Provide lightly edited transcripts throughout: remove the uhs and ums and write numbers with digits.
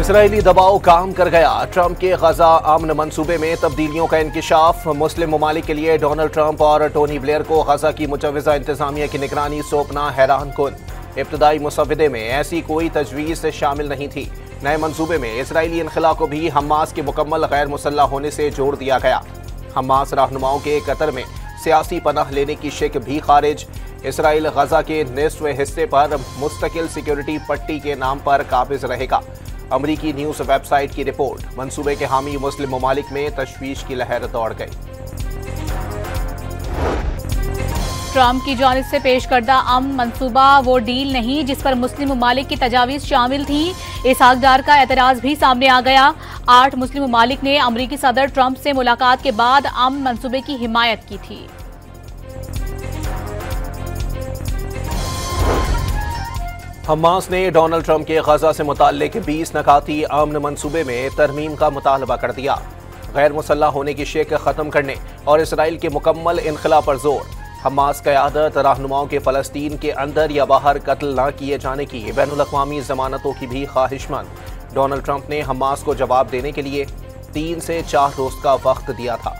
Israeli दबाव काम कर गया। ट्रंप के गजा अमन मंसूबे में तब्दीलियों का इंकिशाफ। मुस्लिम ममालिक के लिए डोनाल्ड ट्रंप और टोनी ब्लेयर को गजा की मुजव्वजा इंतजामिया की निगरानी सौंपना हैरान कुन। इब्तदाई मुसविदे में ऐसी कोई तजवीज़ शामिल नहीं थी। नए मंसूबे में इसराइली इनखला को भी हमास के मुकम्मल गैर मुसल्लह होने से जोड़ दिया गया। हमास रहनुमाओं के कतर में सियासी पनाह लेने की शिक भी खारिज। इसराइल गजा के निस्फ हिस्से पर मुस्तकिल सिक्योरिटी पट्टी के नाम पर काबिज रहेगा। अमरीकी न्यूज वेबसाइट की रिपोर्ट। मंसूबे के हामी मुस्लिम ममालिक में तशवीश की लहर दौड़ गई। ट्रंप की जानिब से पेश करदा अमन मंसूबा वो डील नहीं जिस पर मुस्लिम ममालिक की तजावीज़ शामिल थी। इसहाक डार का एतराज़ भी सामने आ गया। 8 मुस्लिम ममालिक ने अमरीकी सदर ट्रंप से मुलाकात के बाद अमन मंसूबे की हिमायत की थी। हमास ने डोनाल्ड ट्रंप के गजा से मुताल्लिक 20 नकाती अमन मंसूबे में तरमीम का मुतालबा कर दिया। गैर मुसल्लह होने की शिक खत्म करने और इसराइल के मुकम्मल इनखला पर जोर। हमास क़यादत रहनुमाओं के फ़लस्तीन के अंदर या बाहर कत्ल न किए जाने की बैनुल-अक़वामी ज़मानतों की भी ख्वाहिशमंद। डोनाल्ड ट्रंप ने हमास को जवाब देने के लिए 3 से 4 रोज़ का वक्त दिया था।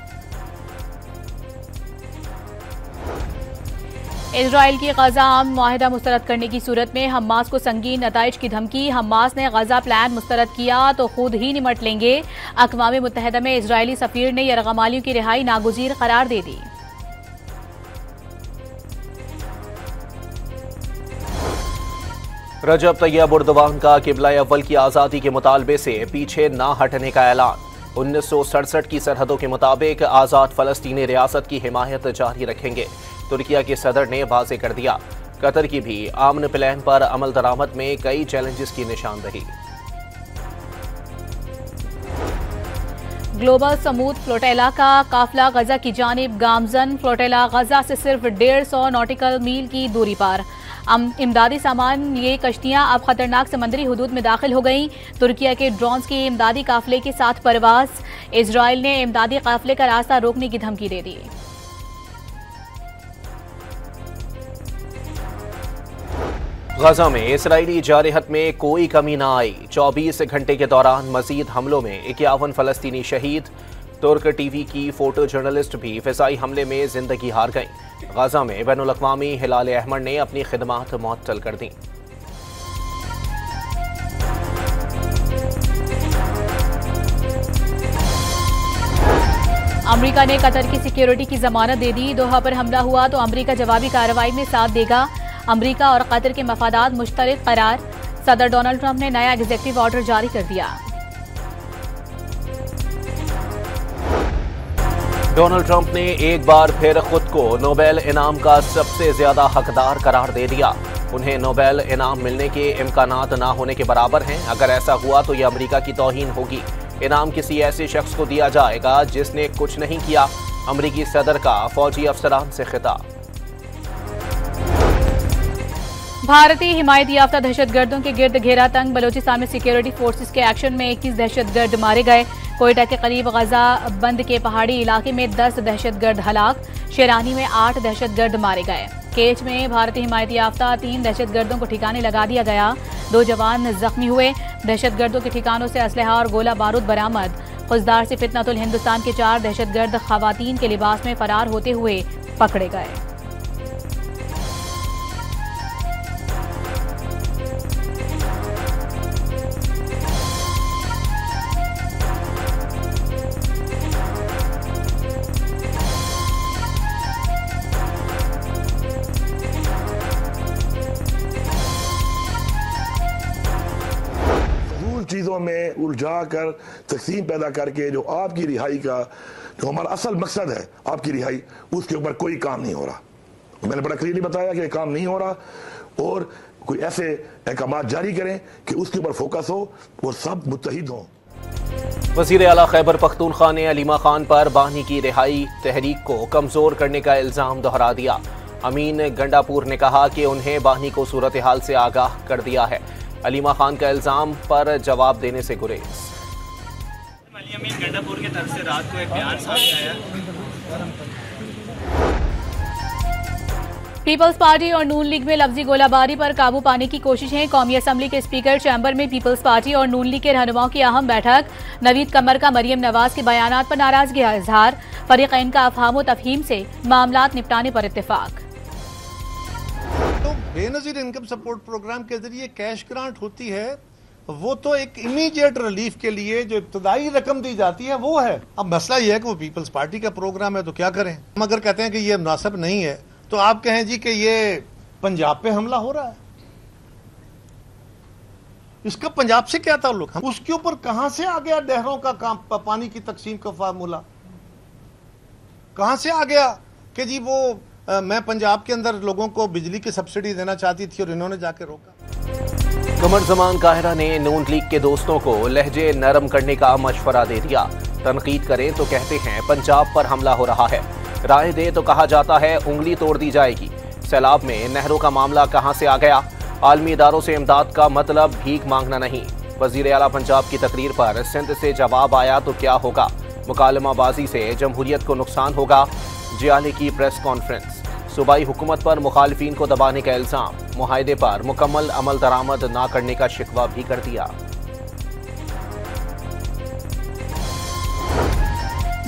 इजराइल की गजा अमन मुआहिदा मुस्तरद करने की सूरत में हमास को संगीन नताइज की धमकी। हमास ने गजा प्लान मुस्तरद किया तो खुद ही निमट लेंगे। अक़वाम मुत्तहिदा में इजरायली सफीर ने यरगमालियों की रिहाई नागुज़ीर करार दे दी। रजब तैयब उर्दवान का किबला अव्वल की आज़ादी के मुतालबे से पीछे ना हटने का ऐलान। 1967 की सरहदों के मुताबिक आज़ाद फ़लस्तीनी रियासत की हिमायत जारी रखेंगे। तुर्किया के सदर ने वाज़े कर दिया। कतर की भी आमन प्लान पर अमल दरामद में कई चैलेंजेस की निशानदही। ग्लोबल समूद फ्लोटेला का काफिला गजा की जानिब गामजन। फ्लोटेला गजा से सिर्फ 150 नॉटिकल मील की दूरी पर। इमदादी सामान ये कश्तियां अब खतरनाक समंदरी हदूद में दाखिल हो गईं। तुर्किया के ड्रोन्स की इमदादी काफिले के साथ परवास। इजराइल ने इमदादी काफिले का रास्ता रोकने की धमकी दे दी। गजा में इसराइली जारहत में कोई कमी न आई। 24 घंटे के दौरान मजीद हमलों में 51 फ़लस्तीनी शहीद। तुर्क टीवी की फोटो जर्नलिस्ट भी फ़िज़ाई हमले में जिंदगी हार गईं। गजा में बैनुल-अक़वामी हिलाल अहमर ने अपनी खिदमात मुअत्तल कर दी। अमरीका ने कतर की सिक्योरिटी की जमानत दे दी। दोहा पर हमला हुआ तो अमरीका जवाबी कार्रवाई में साथ देगा। अमरीका और कतर के मफादात मुश्तरक करार। सदर डोनाल्ड ट्रंप ने नया एग्जीक्यूटिव ऑर्डर जारी कर दिया। डोनाल्ड ट्रंप ने एक बार फिर खुद को नोबेल इनाम का सबसे ज्यादा हकदार करार दे दिया। उन्हें नोबेल इनाम मिलने के इम्कानात ना होने के बराबर हैं। अगर ऐसा हुआ तो यह अमरीका की तौहीन होगी। इनाम किसी ऐसे शख्स को दिया जाएगा जिसने कुछ नहीं किया। अमरीकी सदर का फौजी अफसरान से खिताब। भारतीय हिमायत याफ्ता दहशतगर्दों के गिर्द घेरा तंग। बलोचिस्तान में सिक्योरिटी फोर्सेस के एक्शन में 21 दहशतगर्द मारे गए। कोयटा के करीब गजा बंद के पहाड़ी इलाके में 10 दहशतगर्द हलाक। शेरानी में 8 दहशतगर्द मारे गए। केच में भारतीय हिमायत याफ्ता 3 दहशतगर्दों को ठिकाने लगा दिया गया। 2 जवान जख्मी हुए। दहशतगर्दों के ठिकानों से असलहा और गोला बारूद बरामद। खुजदार से फितनतुल हिंदुस्तान के 4 दहशतगर्द खवातीन के लिबास में फरार होते हुए पकड़े गए। चीज़ों में उलझा कर तकसीम पैदा करके जो आपकी रिहाई का जो हमारा असल मकसद है आपकी रिहाई, उसके ऊपर कोई काम नहीं हो रहा। मैंने बड़ा क्लियरली बताया कि काम नहीं हो रहा और कोई ऐसे अहकाम जारी करें कि उसके ऊपर फोकस हो और सब मुत्तहिद हों। वज़ीर आला खैबर पख्तूनख्वा ने अलीमा खान पर बानी की रिहाई तहरीक को कमजोर करने का इल्जाम दोहरा दिया। अमीन गंडापुर ने कहा कि उन्हें बानी को सूरत हाल से आगाह कर दिया है। अलीमा खान का इल्जाम पर जवाब देने से गुरेज। अमीन गंडापुर की तरफ से रात को एक बयान सामने आया पीपल्स पार्टी और नून लीग में लफ्जी गोलाबारी पर काबू पाने की कोशिशें। कौमी असम्बली के स्पीकर चैम्बर में पीपल्स पार्टी और नून लीग के रहनुमाओं की अहम बैठक। नवीद कमर का मरियम नवाज के बयानात पर नाराजगी का इजहार। फरीकैन का अफहाम तफहीम से मामलात निपटाने पर इत्तेफाक। तो बेनजीर इनकम सपोर्ट प्रोग्राम के जरिए कैश ग्रांट होती है, वो तो एक इमीडिएट रिलीफ के लिए जो इब्तदाई रकम दी जाती है वो है। अब मसला ये है कि वो पीपल्स पार्टी का प्रोग्राम है तो क्या करें। हम अगर कहते हैं कि ये मुनासिब नहीं है तो आप कहें जी कि ये पंजाब पे हमला हो रहा है, इसका पंजाब से क्या ताल्लुक। उसके ऊपर कहां से आ गया नहरों का काम, पानी की तकसीम का फार्मूला कहां से आ गया कि जी वो मैं पंजाब के अंदर लोगों को बिजली की सब्सिडी देना चाहती थी और इन्होंने जाके रोका। कमर जमान काहिरा ने नून लीग के दोस्तों को लहजे नरम करने का मशवरा दे दिया। तनकीद करें तो कहते हैं पंजाब पर हमला हो रहा है, राय दे तो कहा जाता है उंगली तोड़ दी जाएगी। सैलाब में नहरों का मामला कहां से आ गया। आलमी इदारों से इमदाद का मतलब भीख मांगना नहीं। वजीर आला पंजाब की तकरीर पर सिंध से जवाब आया तो क्या होगा। मुकालमाबाजी से जमहूरियत को नुकसान होगा। जियाले की प्रेस कॉन्फ्रेंस। सूबाई हुकूमत पर मुखालिफिन को दबाने का इल्जाम। मुआहदे पर मुकम्मल अमल दरामद न करने का शिकवा भी कर दिया।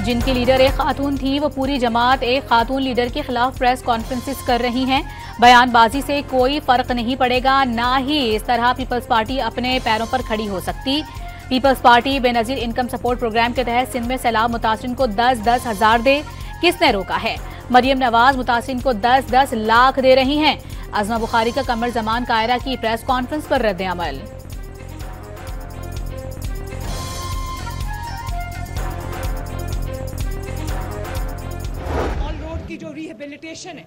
जिनकी लीडर एक खातून थी वो पूरी जमात एक खातून लीडर के खिलाफ प्रेस कॉन्फ्रेंसेस कर रही हैं। बयानबाजी से कोई फर्क नहीं पड़ेगा, ना ही इस तरह पीपल्स पार्टी अपने पैरों पर खड़ी हो सकती। Peoples Party Benazir Income Support Programme के तहत सिंध में सैलाब मुतासिरीन को 10-10 हज़ार दे, किसने रोका है। मरियम नवाज मुतासिरीन को 10-10 लाख दे रही हैं। अज़मा बुखारी का कमर जमान कायरा की प्रेस कॉन्फ्रेंस पर रद्द अमल। जो रिहेबिलिटेशन है,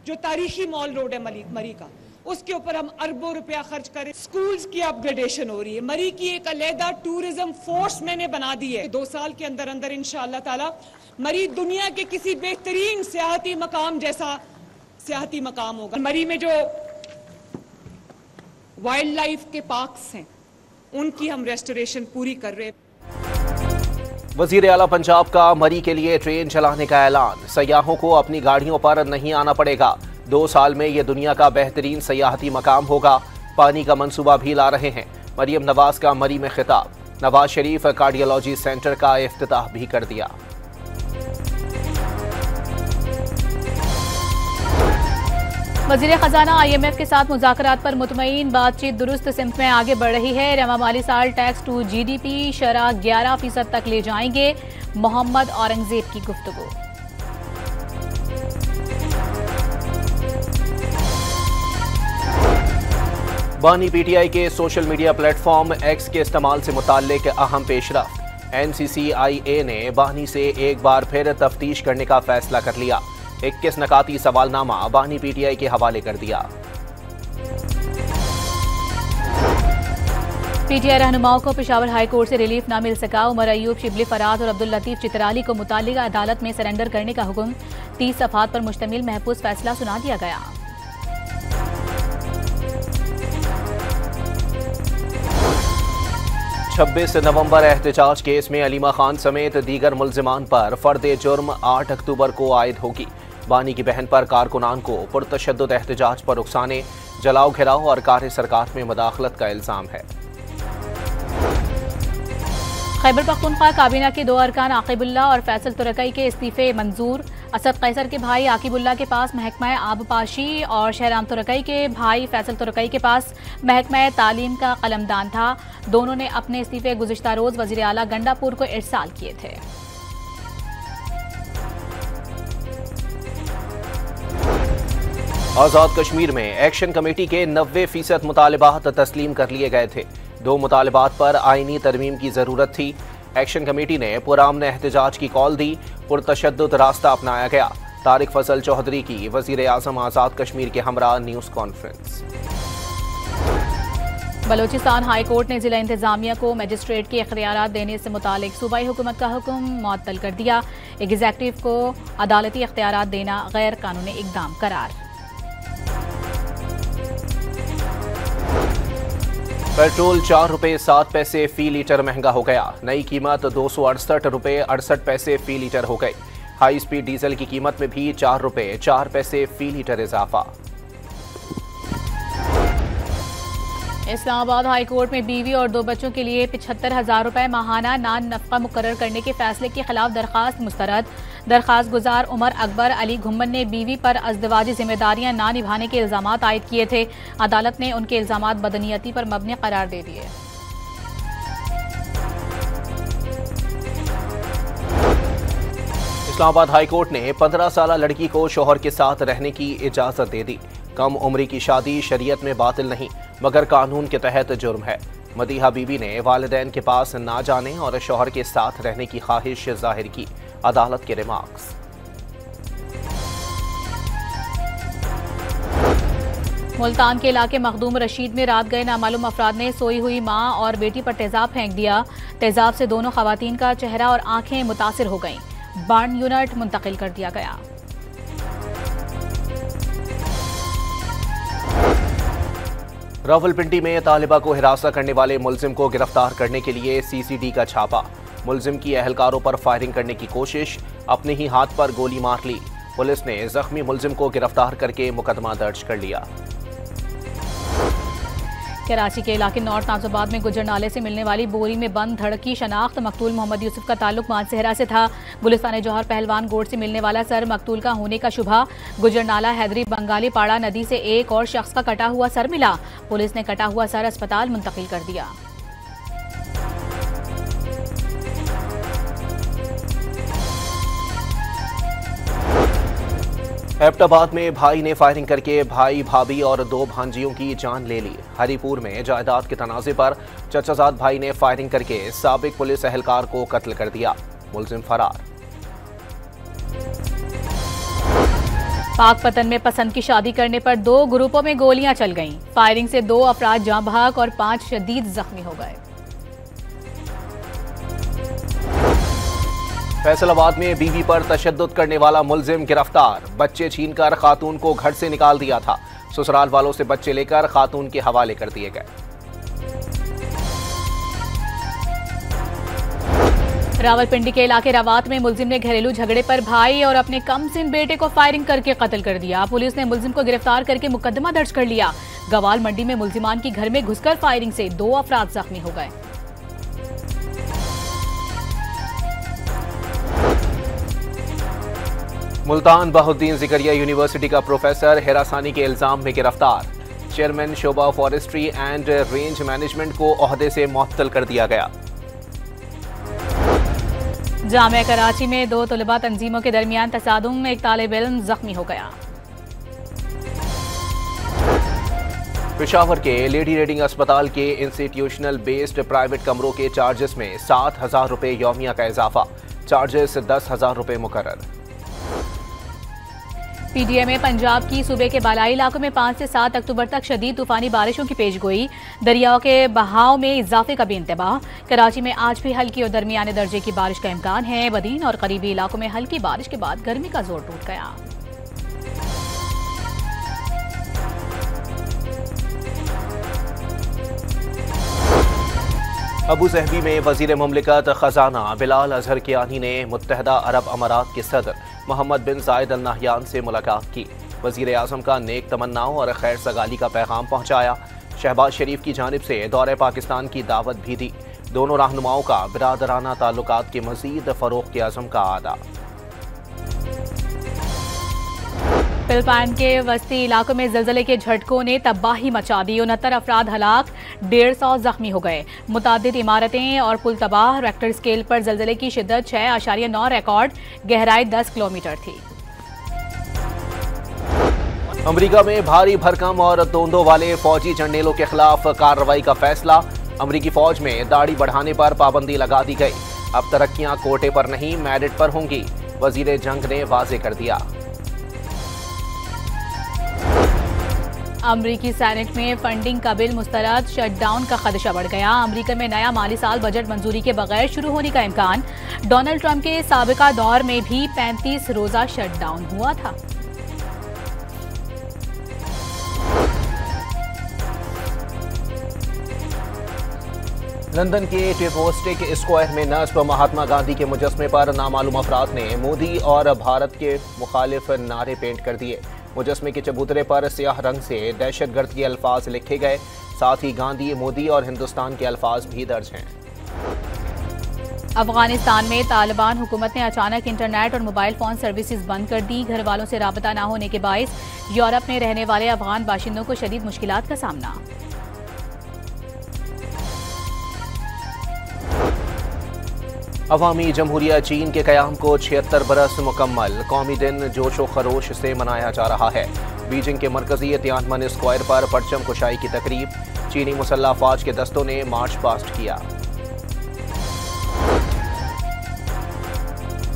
जो तारीखी मॉल रोड है मरी का, उसके ऊपर हम अरबों रुपया खर्च करें। स्कूल्स की अपग्रेडेशन हो रही है। मरी की एक अलहदा टूरिज्म फोर्स मैंने बना दी है। 2 साल के अंदर अंदर इंशाअल्लाह ताला मरी दुनिया के किसी बेहतरीन सियाहती मकाम जैसा सियाहती मकाम होगा। मरी में जो वाइल्ड लाइफ के पार्क्स हैं उनकी हम रेस्टोरेशन पूरी कर रहे हैं। वजीर आला पंजाब का मरी के लिए ट्रेन चलाने का ऐलान। सयाहों को अपनी गाड़ियों पर नहीं आना पड़ेगा। 2 साल में यह दुनिया का बेहतरीन सयाहती मकाम होगा। पानी का मंसूबा भी ला रहे हैं। मरियम नवाज का मरी में खिताब। नवाज शरीफ कार्डियोलॉजी सेंटर का इफ्तिताह भी कर दिया। वज़ीर खजाना IMF के साथ मुज़ाकरात पर मुतमईन। बातचीत दुरुस्त सिमत में आगे बढ़ रही है। रवा माली साल टैक्स टू GDP शरह 11% तक ले जाएंगे। मोहम्मद औरंगजेब की गुफ्तगू। बानी PTI के सोशल मीडिया प्लेटफॉर्म X के इस्तेमाल से मुताल्लिक अहम पेशरफ्त। NCCIA ने बानी से एक बार फिर तफ्तीश करने का फैसला कर लिया। 21 नकाती सवालनामा बानी PTI के हवाले कर दिया। PTI रहनुमाओं को पेशावर हाई कोर्ट से रिलीफ न मिल सका। उमर अयूब, शिबली फराज और अब्दुल लतीफ चित्राली को मुतालिका अदालत में सरेंडर करने का हुक्म। 30 सफ़हात पर मुश्तमिल महफूज फैसला सुना दिया गया। छब्बीस नवंबर एहतजाज केस में अलीमा खान समेत दीगर मुल्जिमान पर फर्द जुर्म 8 अक्टूबर को आयद होगी। बानी की बहन पर कारकुनान को पुरतशद्दुद एहतजाज पर उकसाने, जलाओ घिराव और कार सरकार में मुदाखलत का इल्जाम है। खैबर पख्तूनख्वा काबीना के 2 अरकान आकिबुल्ला और फैसल तुरकई के इस्तीफे मंजूर। असद कैसर के भाई आकिबुल्ला के पास महकमा आबपाशी और शहराम तुरकई के भाई फैसल तुरकई के पास महकमा तालीम का कलमदान था। दोनों ने अपने इस्तीफे गुज़िश्ता रोज वज़ीर आला गंडापुर को इरसाल किए थे। आज़ाद कश्मीर में एक्शन कमेटी के 90% मुतालबात तस्लीम कर लिए गए थे। 2 मुतालबात पर आईनी तरमीम की जरूरत थी। एक्शन कमेटी ने पुरामन एहतजाज की कॉल दी। पुरतशद्दुद रास्ता अपनाया गया। तारिक फजल चौधरी की वज़ीर आज़म आज़ाद कश्मीर के हमरा news conference. Balochistan high court ने जिला इंतजामिया को मजिस्ट्रेट के इख्तियारात देने से मुतालिक सूबाई हुकूमत का हुक्म मुअत्तल कर दिया। एग्जीक्यूटिव को अदालती इख्तियारात देना गैर कानूनी इक़दाम करार। पेट्रोल 4 रुपये 7 पैसे फी लीटर महंगा हो गया। नई कीमत 268 रुपये 68 पैसे फी लीटर हो गई। हाई स्पीड डीजल की कीमत में भी 4 रुपए 4 पैसे फी लीटर इजाफा। इस्लामाबाद हाई कोर्ट में बीवी और 2 बच्चों के लिए 75,000 रुपए माहाना नान नफका मुकर्रर करने के फैसले के खिलाफ दरखास्त मुस्तरद। दरखास्त गुजार उमर अकबर अली घुम्मन ने बीवी पर अज़दवाजी जिम्मेदारियां ना निभाने के इल्जामात आयद किए थे। अदालत ने उनके इल्जामात बदनीयती पर मबनी करार दे दिए। इस्लामाबाद हाई कोर्ट ने 15 साल लड़की को शोहर के साथ रहने की इजाजत दे दी। कम उम्री की शादी शरीयत में बातिल नहीं मगर कानून के तहत जुर्म है। मदीहा बीबी ने वालिदैन के पास ना जाने और शोहर के साथ रहने की ख्वाहिश जाहिर की। अदालत के रिमार्क्स। मुल्तान के इलाके मखदूम रशीद में रात गए नामालूम अफराद ने सोई हुई मां और बेटी पर तेजाब फेंक दिया। तेजाब से दोनों खवातीन का चेहरा और आंखें मुतासिर हो गईं। बर्न यूनिट मुंतकिल कर दिया गया। रावलपिंडी में तालिबा को हिरासत करने वाले मुलजिम को गिरफ्तार करने के लिए सीसीडी का छापा। मुलजिम की अहलकारों पर फायरिंग करने की कोशिश, अपने ही हाथ पर गोली मार ली। पुलिस ने जख्मी मुलजिम को गिरफ्तार करके मुकदमा दर्ज कर लिया। कराची के इलाके नॉर्थ नाजोबाद में गुजर नाले से मिलने वाली बोरी में बंद धड़ की शनाख्त मकतूल मोहम्मद यूसुफ का ताल्लुक मानसेहरा से था। गुलिस्तान जौहर पहलवान गोड से मिलने वाला सर मकतूल का होने का शुबा। गुजर नाला हैदरी बंगाली पाड़ा नदी से एक और शख्स का कटा हुआ सर मिला। पुलिस ने कटा हुआ सर अस्पताल मुंतकिल कर दिया। एबटाबाद में भाई ने फायरिंग करके भाई भाभी और 2 भांजियों की जान ले ली। हरीपुर में जायदाद के तनाजे पर चचाजाद भाई ने फायरिंग करके साबिक पुलिस एहलकार को कत्ल कर दिया। मुलजिम फरार। पाकपतन में पसंद की शादी करने पर 2 ग्रुपों में गोलियां चल गईं। फायरिंग से 2 अफराद जाँ बहक और 5 शदीद जख्मी हो गए। फैसलाबाद में बीवी पर तशद्दुद करने वाला मुलजिम गिरफ्तार। बच्चे छीनकर खातून को घर से निकाल दिया था। ससुराल वालों से बच्चे लेकर खातून के हवाले कर दिए गए। रावलपिंडी के इलाके रवात में मुलजिम ने घरेलू झगड़े पर भाई और अपने कमसिन बेटे को फायरिंग करके कत्ल कर दिया। पुलिस ने मुलजिम को गिरफ्तार करके मुकदमा दर्ज कर लिया। गवाल मंडी में मुलजिमान की घर में घुसकर फायरिंग से 2 अफराद जख्मी हो गए। मुल्तान बहाउद्दीन ज़िकरिया यूनिवर्सिटी का प्रोफेसर हिरासानी के इल्जाम में गिरफ्तार। चेयरमैन शोबा फॉरेस्ट्री एंड रेंज मैनेजमेंट को ओहदे से मुअत्तल कर दिया गया। जामिया कराची में 2 तलबा तंजीमों के दरमियान तसादुम में एक तालिब इल्म जख्मी हो गया। पेशावर के लेडी रीडिंग अस्पताल के इंस्टीट्यूशनल बेस्ड प्राइवेट कमरों के चार्जेस में 7,000 रुपए यौमिया का इजाफा। चार्जेस 10,000 रुपए मुकर्रर। पीडीए में पंजाब की सूबे के बालाई इलाकों में 5 से 7 अक्टूबर तक शदीद तूफानी बारिशों की पेशगोई। दरियाओं के बहाव में इजाफे का भी इंतबाह। कराची में आज भी हल्की और दरमियाने दर्जे की बारिश का इम्कान है। बदीन और करीबी इलाकों में हल्की बारिश के बाद गर्मी का जोर टूट गया। अबू ज़हबी में वज़ीर मुमलिकत ख़जाना बिलाल अज़हर कियानी ने मुत्तहदा अरब अमारात के सदर मोहम्मद बिन ज़ायद अल नहयान से मुलाकात की। वज़ीर आज़म का नेक तमन्नाओं और खैर सगाली का पैगाम पहुँचाया। शहबाज शरीफ की जानिब से दौरे पाकिस्तान की दावत भी दी। दोनों रहनुमाओं का बिरादराना ताल्लुकात के मज़ीद फ़रोग़ के अज़म का आदा। फिलिपाइन के वस्ती इलाकों में ज़लज़ले के झटकों ने तबाही मचा दी। 69 अफराद हलाक, 150 जख्मी हो गए। मुतादिद इमारतें और पुल तबाह। रेक्टर स्केल पर ज़लज़ले की शिद्दत 6.9 रिकॉर्ड, गहराई 10 किलोमीटर थी। अमरीका में भारी भरकम और तोंदों वाले फौजी जर्नेलों के खिलाफ कार्रवाई का फैसला। अमरीकी फौज में दाढ़ी बढ़ाने पर पाबंदी लगा दी गई। अब तरक्कियां कोटे पर नहीं मेरिट पर होंगी, वजीर जंग ने वाजे कर दिया। अमरीकी सेनेट में फंडिंग का बिल मुस्तरद, शटडाउन का खदशा बढ़ गया। अमरीका में नया माली साल बजट मंजूरी के बगैर शुरू होने का इम्कान। डोनाल्ड ट्रंप के साबिका दौर में भी 35 रोजा शटडाउन हुआ था। लंदन के टिपोस्टिक स्क्वायर में नस्ब महात्मा गांधी के मुजस्मे पर नामालूम अफराद ने मोदी और भारत के मुखालिफ नारे पेंट कर दिए। मुजस्मे के चबूतरे पर स्याह रंग से दहशतगर्द के अल्फाज लिखे गए। साथ ही गांधी, मोदी और हिंदुस्तान के अल्फाज भी दर्ज हैं। अफगानिस्तान में तालिबान हुकूमत ने अचानक इंटरनेट और मोबाइल फोन सर्विसेज बंद कर दी। घर वालों से राबता न होने के बायस यूरोप में रहने वाले अफगान बाशिंदों को शदीद मुश्किलात का सामना। अवामी जमहूरिया चीन के क़याम को 76 बरस मुकम्मल। कौमी दिन जोशो खरोश से मनाया जा रहा है। बीजिंग के मरकजी तियानमन स्क्वायर पर परचम कुशाई की तकरीब। चीनी मुसल्ह अफवाज के दस्तों ने मार्च पास्ट किया।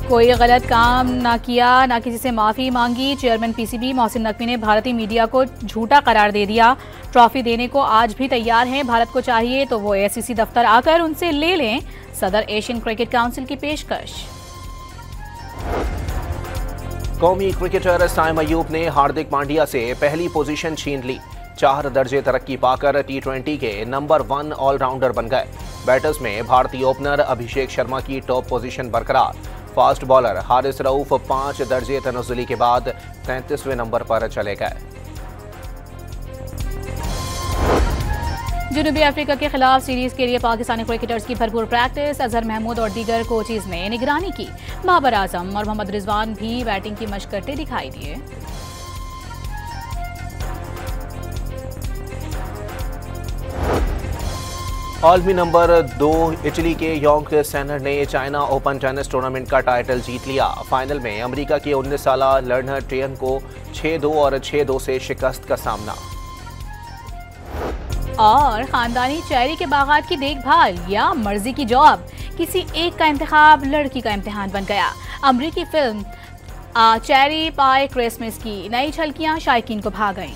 कोई गलत काम ना किया, ना किसी से माफी मांगी। चेयरमैन पीसीबी मोहसिन नकवी ने भारतीय मीडिया को झूठा करार दे दिया। ट्रॉफी देने को आज भी तैयार हैं। भारत को चाहिए तो वो एसीसी दफ्तर आकर उनसे ले लें। सदर एशियन क्रिकेट काउंसिल की पेशकश। कौमी क्रिकेटर साइम अयूब ने हार्दिक पांड्या से पहली पोजीशन छीन ली। 4 दर्जे तरक्की पाकर T20 के नंबर 1 ऑलराउंडर बन गए। बैटर्स में भारतीय ओपनर अभिषेक शर्मा की टॉप पोजीशन बरकरार। फास्ट बॉलर हारिस रऊफ 5 दर्जे तनज़ुली के बाद 33वें नंबर पर चले गए। जनूबी अफ्रीका के खिलाफ सीरीज के लिए पाकिस्तानी क्रिकेटर्स की भरपूर प्रैक्टिस। अजहर महमूद और दीगर कोचेज ने निगरानी की। बाबर आजम और मोहम्मद रिजवान भी बैटिंग की मशक करते दिखाई दिए। आलमी नंबर 2 इटली के योंग सेनर ने चाइना ओपन टेनिस टूर्नामेंट का टाइटल जीत लिया। फाइनल में अमेरिका के 19 साला लर्नर टेयन को 6-2 और 6-2 से शिकस्त का सामना। और खानदानी चेरी के बागात की देखभाल या मर्जी की जॉब, किसी एक का इंतखाब लड़की का इम्तिहान बन गया। अमरीकी फिल्म चेरी पाई क्रिसमस की नई झलकियां शायकीन को भा गईं।